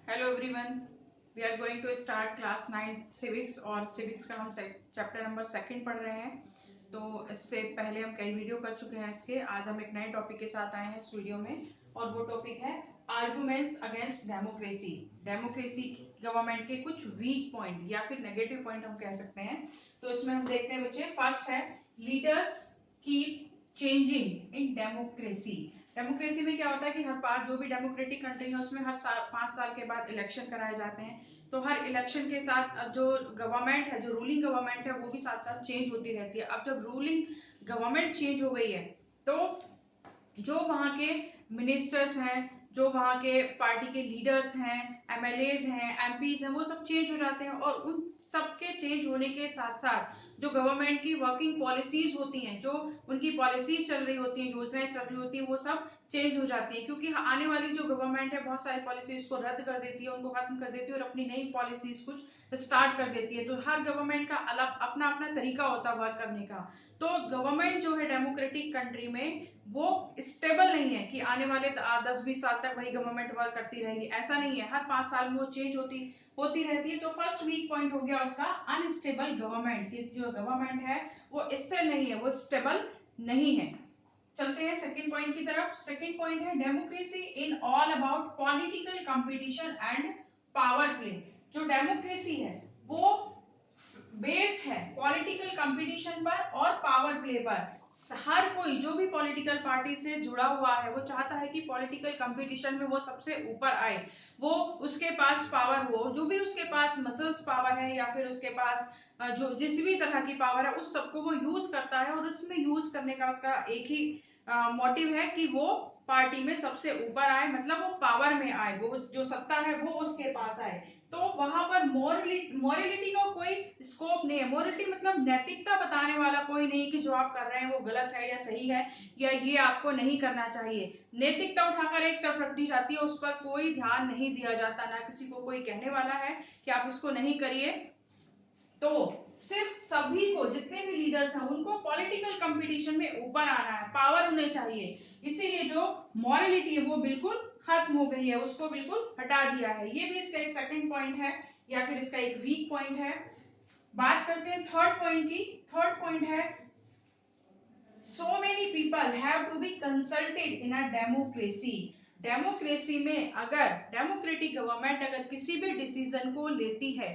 Hello everyone, we are going to start class 9 civics और civics का हम chapter number second पढ़ रहे हैं। तो इससे पहले हम कई वीडियो कर चुके हैं इसके। आज हम एक नए टॉपिक के साथ आए हैं इस वीडियो में और वो टॉपिक है arguments against democracy. Democracy government के कुछ वीक पॉइंट या फिर नेगेटिव पॉइंट हम कह सकते हैं। तो इसमें हम देखते हैं बच्चे, फर्स्ट है leaders keep changing in democracy. Democracy में क्या होता है कि हर पांच जो भी डेमोक्रेटिक कंट्री है उसमें हर साल 5 साल के बाद इलेक्शन कराए जाते हैं। तो हर इलेक्शन के साथ अब जो गवर्नमेंट है, जो रूलिंग गवर्नमेंट है, वो भी साथ साथ चेंज होती रहती है। अब जब रूलिंग गवर्नमेंट चेंज हो गई है तो जो वहां के मिनिस्टर्स हैं, जो वहां के पार्टी के लीडर्स हैं, एमएलएज हैं, एमपीज हैं, वो सब चेंज हो जाते हैं। और उन सबके चेंज होने के साथ साथ जो गवर्नमेंट की वर्किंग पॉलिसीज होती हैं, जो उनकी पॉलिसीज चल रही होती हैं, योजनाएं चल रही होती हैं, वो सब चेंज हो जाती है। क्योंकि आने वाली जो गवर्नमेंट है बहुत सारी पॉलिसीज को रद्द कर देती है, उनको खत्म कर देती है और अपनी नई पॉलिसीज कुछ स्टार्ट कर देती है। तो हर गवर्नमेंट का अलग अपना अपना तरीका होता है वर्क करने का। तो गवर्नमेंट जो है डेमोक्रेटिक कंट्री में वो स्टेबल नहीं है कि आने वाले 10-20 साल तक वही गवर्नमेंट वर्क करती रहेगी, ऐसा नहीं है। हर 5 साल में वो चेंज होती रहती है। तो फर्स्ट वीक पॉइंट हो गया उसका अनस्टेबल गवर्नमेंट की जो गवर्नमेंट है वो स्थिर नहीं है, वो स्टेबल नहीं है। चलते हैं सेकंड पॉइंट की तरफ। सेकंड पॉइंट है democracy in all about political competition and power play. जो डेमोक्रेसी है वो बेस्ड है पॉलिटिकल कंपटीशन पर और पावर प्ले पर। हर कोई जो भी पॉलिटिकल पार्टी से जुड़ा हुआ है वो चाहता है कि पॉलिटिकल कंपटीशन में वो सबसे ऊपर आए, वो उसके पास पावर हो, जो भी उसके पास मसल्स पावर है या फिर उसके पास जो जिस भी तरह की पावर है उस सबको वो यूज करता है। और उसमें यूज करने का उसका एक ही मोटिव है कि वो पार्टी में सबसे ऊपर आए, मतलब वो पावर में आए, वो जो सत्ता है वो उसके पास आए। तो वहां पर मोरलिटी का कोई स्कोप नहीं है। मोरलिटी मतलब नैतिकता बताने वाला कोई नहीं कि जो आप कर रहे हैं वो गलत है या सही है, या ये आपको नहीं करना चाहिए। नैतिकता उठाकर एक तरफ रख दी जाती है, उस पर कोई ध्यान नहीं दिया जाता, ना किसी को कोई कहने वाला है कि आप इसको नहीं करिए। तो सिर्फ सभी को, जितने भी लीडर्स हैं उनको पॉलिटिकल कंपटीशन में ऊपर आना है, पावर होने चाहिए। इसीलिए जो मॉरलिटी है वो बिल्कुल खत्म हो गई है, उसको बिल्कुल हटा दिया है। ये भी इसका एक सेकंड पॉइंट है या फिर इसका एक वीक पॉइंट है। बात करते हैं थर्ड पॉइंट की। थर्ड पॉइंट है so many people have to be consulted in a democracy। Democracy में अगर डेमोक्रेटिक गवर्नमेंट अगर किसी भी डिसीजन को लेती है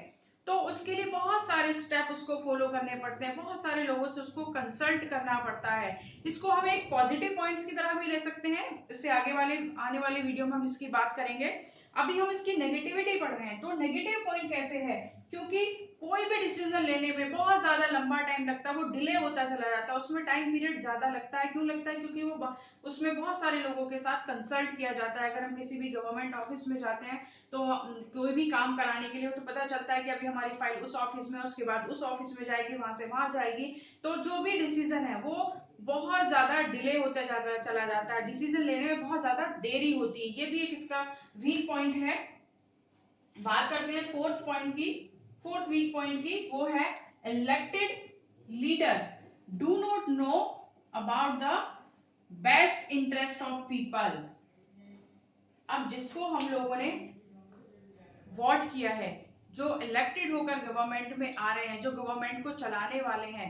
तो उसके लिए बहुत सारे स्टेप उसको फॉलो करने पड़ते हैं, बहुत सारे लोगों से उसको कंसल्ट करना पड़ता है। इसको हम एक पॉजिटिव पॉइंट्स की तरह भी ले सकते हैं, इससे आने वाले वीडियो में हम इसकी बात करेंगे। अभी हम इसकी नेगेटिविटी पढ़ रहे हैं। तो नेगेटिव पॉइंट कैसे है, क्योंकि कोई भी डिसीजन लेने में बहुत ज्यादा लंबा टाइम लगता है, वो डिले होता चला जाता है, उसमें टाइम पीरियड ज्यादा लगता है। क्यों लगता है, क्योंकि वो उसमें बहुत सारे लोगों के साथ कंसल्ट किया जाता है। अगर हम किसी भी गवर्नमेंट ऑफिस में जाते हैं तो कोई भी काम कराने के लिए तो पता चलता है कि अभी हमारी फाइल उस ऑफिस में, उसके बाद उस ऑफिस में जाएगी, वहां से वहां जाएगी। तो जो भी डिसीजन है वो बहुत ज्यादा डिले होता चला जाता है, डिसीजन लेने में बहुत ज्यादा देरी होती है। ये भी एक इसका वीक पॉइंट है। बात करते हैं फोर्थ पॉइंट की, फोर्थ वीक पॉइंट की। वो है elected leader do not know about the best interest of people. अब जिसको हम लोगों ने वोट किया है, जो इलेक्टेड होकर गवर्नमेंट में आ रहे हैं, जो गवर्नमेंट को चलाने वाले हैं,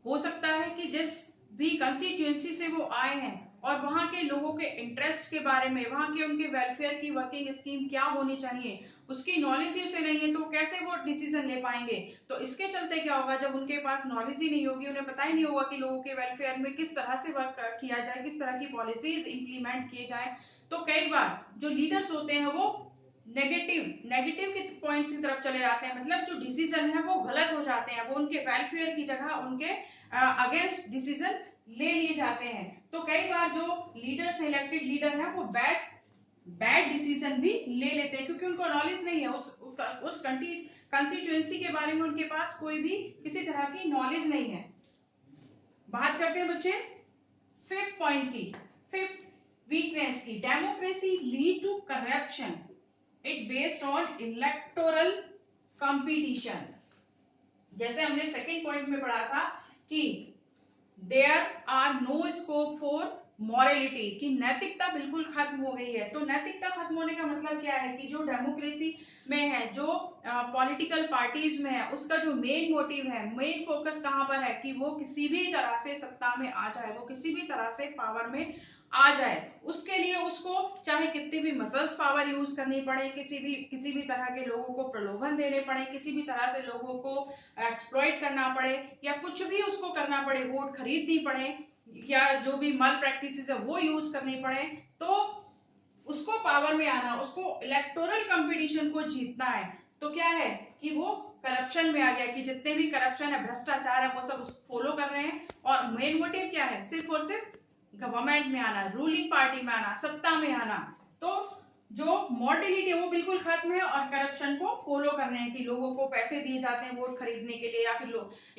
हो सकता है कि जिस भी कंस्टिट्यूएंसी से वो आए हैं और वहां के लोगों के इंटरेस्ट के बारे में, वहां के उनके वेलफेयर की वर्किंग स्कीम क्या होनी चाहिए, उसकी नॉलेज ही उसे नहीं है, तो कैसे वो डिसीजन ले पाएंगे। तो इसके चलते क्या होगा, जब उनके पास नॉलेज ही नहीं होगी, उन्हें पता ही नहीं होगा कि लोगों के वेलफेयर में किस तरह से वर्क किया जाए, किस तरह की पॉलिसीज इंप्लीमेंट किए जाए। तो कई बार जो लीडर्स होते हैं वो नेगेटिव नेगेटिव के पॉइंट्स की तरफ चले जाते हैं, मतलब जो डिसीजन है वो गलत हो जाते हैं, वो उनके वेलफेयर की जगह उनके अगेंस्ट डिसीजन ले लिए जाते हैं। तो कई बार जो लीडर्स इलेक्टेड लीडर हैं वो बैड डिसीजन भी ले लेते हैं, क्योंकि उनको नॉलेज नहीं है उस कंस्टिट्यूएंसी के बारे में, उनके पास कोई भी किसी तरह की नॉलेज नहीं है। बात करते हैं बच्चे फिफ्थ पॉइंट की, फिफ्थ वीकनेस की। Democracy lead to corruption, it based on electoral competition. जैसे हमने सेकंड पॉइंट में पढ़ा था कि there are no scope for morality की नैतिकता बिल्कुल खत्म हो गई है। तो नैतिकता खत्म होने का मतलब क्या है कि जो डेमोक्रेसी में है, जो पॉलिटिकल पार्टीज में है, उसका जो मेन मोटिव है, मेन फोकस कहाँ पर है कि वो किसी भी तरह से सत्ता में आ जाए, वो किसी भी तरह से पावर में आ जाए। उसके लिए उसको चाहे कितनी भी मसल्स पावर यूज करनी पड़े, किसी भी तरह के लोगों को प्रलोभन देने पड़े, किसी भी तरह से लोगों को एक्सप्लॉइट करना पड़े, या कुछ भी उसको करना पड़े, वोट खरीदनी पड़े, या जो भी मल प्रैक्टिसेस है वो यूज करनी पड़े, तो उसको पावर में आना, उसको इलेक्टोरल कंपटीशन को जीतना है। तो क्या है कि वो करप्शन में आ गया, कि जितने भी करप्शन है, भ्रष्टाचार है, वो सब फॉलो कर रहे हैं। और मेन मोटिव क्या है, सिर्फ और सिर्फ गवर्नमेंट में आना, रूलिंग पार्टी में आना, सत्ता में आना। तो जो मॉडलिटी है वो बिल्कुल खत्म है, और करप्शन को फॉलो कर रहे हैं कि लोगों को पैसे दिए जाते हैं वोट खरीदने के लिए, या फिर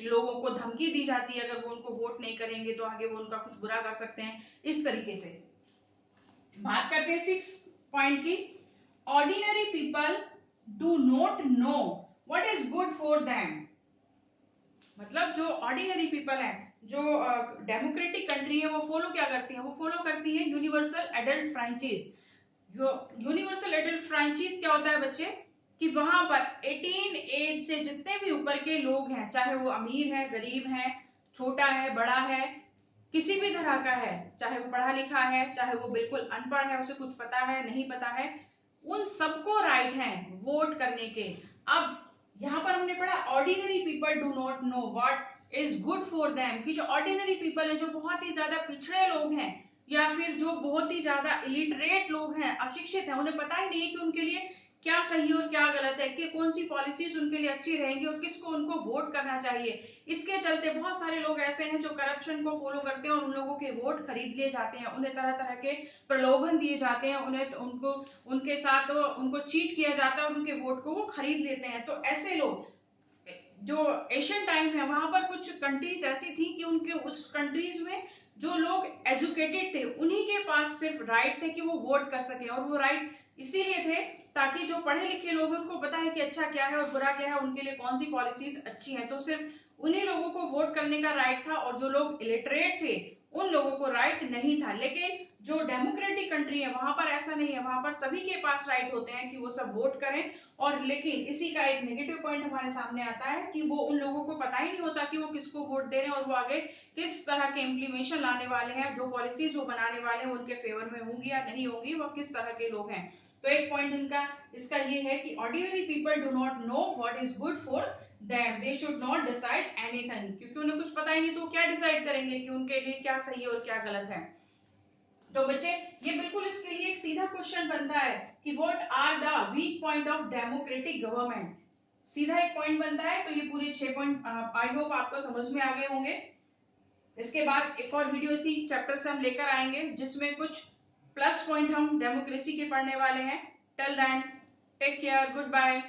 लोगों को धमकी दी जाती है, अगर वो उनको वोट नहीं करेंगे तो आगे वो उनका कुछ बुरा कर सकते हैं, इस तरीके से। बात करते हैं 6 पॉइंट की। Ordinary people do not know what is good for them. मतलब जो ऑर्डिनरी पीपल है, जो डेमोक्रेटिक कंट्री है, वो फॉलो क्या करती है, वो फॉलो करती है universal adult franchise. Universal adult franchise क्या होता है बच्चे, कि वहां पर 18 एज से जितने भी ऊपर के लोग हैं, चाहे वो अमीर है, गरीब है, छोटा है, बड़ा है, किसी भी तरह का है, चाहे वो पढ़ा लिखा है, चाहे वो बिल्कुल अनपढ़ है, उसे कुछ पता है नहीं पता है, उन सबको राइट है वोट करने के। अब यहाँ पर हमने पढ़ा ordinary people do not know what is good for them, कि जो ऑर्डिनरी पीपल है, जो बहुत ही ज्यादा पिछड़े लोग हैं, या फिर जो बहुत ही ज्यादा इलिटरेट लोग हैं, अशिक्षित हैं, उन्हें पता ही नहीं है कि उनके लिए क्या सही और क्या गलत है, कि कौन सी पॉलिसीज उनके लिए अच्छी रहेंगी और किसको उनको वोट करना चाहिए। इसके चलते बहुत सारे लोग ऐसे हैं जो करप्शन को फॉलो करते हैं, और उन लोगों के वोट खरीद लिए जाते हैं, उन्हें तरह तरह के प्रलोभन दिए जाते हैं, उन्हें उनको उनके साथ उनको चीट किया जाता है, और उनके वोट को वो खरीद लेते हैं। तो ऐसे लोग, जो एशियन टाइम है, वहां पर कुछ कंट्रीज ऐसी थी कि उनके उस कंट्रीज में जो लोग एजुकेटेड थे, उन्हीं के पास सिर्फ राइट थे कि वो वोट कर सके, और वो राइट इसीलिए थे ताकि जो पढ़े लिखे लोग हैं उनको पता है कि अच्छा क्या है और बुरा क्या है, उनके लिए कौन सी पॉलिसीज अच्छी हैं। तो सिर्फ उन्हीं लोगों को वोट करने का राइट था, और जो लोग इलिटरेट थे उन लोगों को राइट नहीं था। लेकिन जो डेमोक्रेटिक कंट्री है वहां पर ऐसा नहीं है, वहां पर सभी के पास राइट होते हैं कि वो सब वोट करें। और लेकिन इसी का एक नेगेटिव पॉइंट हमारे सामने आता है कि वो उन लोगों को पता ही नहीं होता कि वो किसको वोट दे रहे हैं, और वो आगे किस तरह के इम्प्लीमेशन लाने वाले हैं, जो पॉलिसीज वो बनाने वाले हैं उनके फेवर में होंगी या नहीं होंगी, वो किस तरह के लोग हैं। तो एक पॉइंट इनका इसका ये है कि ordinary people do not know what is good for them, they should not decide anything, क्योंकि उन्हें कुछ पता ही नहीं, तो क्या डिसाइड करेंगे कि उनके लिए क्या सही है और क्या गलत है। तो बच्चे, ये बिल्कुल इसके लिए एक सीधा क्वेश्चन बनता है कि what are the weak point of democratic government. सीधा एक पॉइंट बनता है। तो ये पूरे 6 पॉइंट आई होप आपको समझ में आ गए होंगे। इसके बाद एक और वीडियो इसी चैप्टर से हम लेकर आएंगे, जिसमें कुछ प्लस पॉइंट हम डेमोक्रेसी के पढ़ने वाले हैं। Till then, take care, good bye.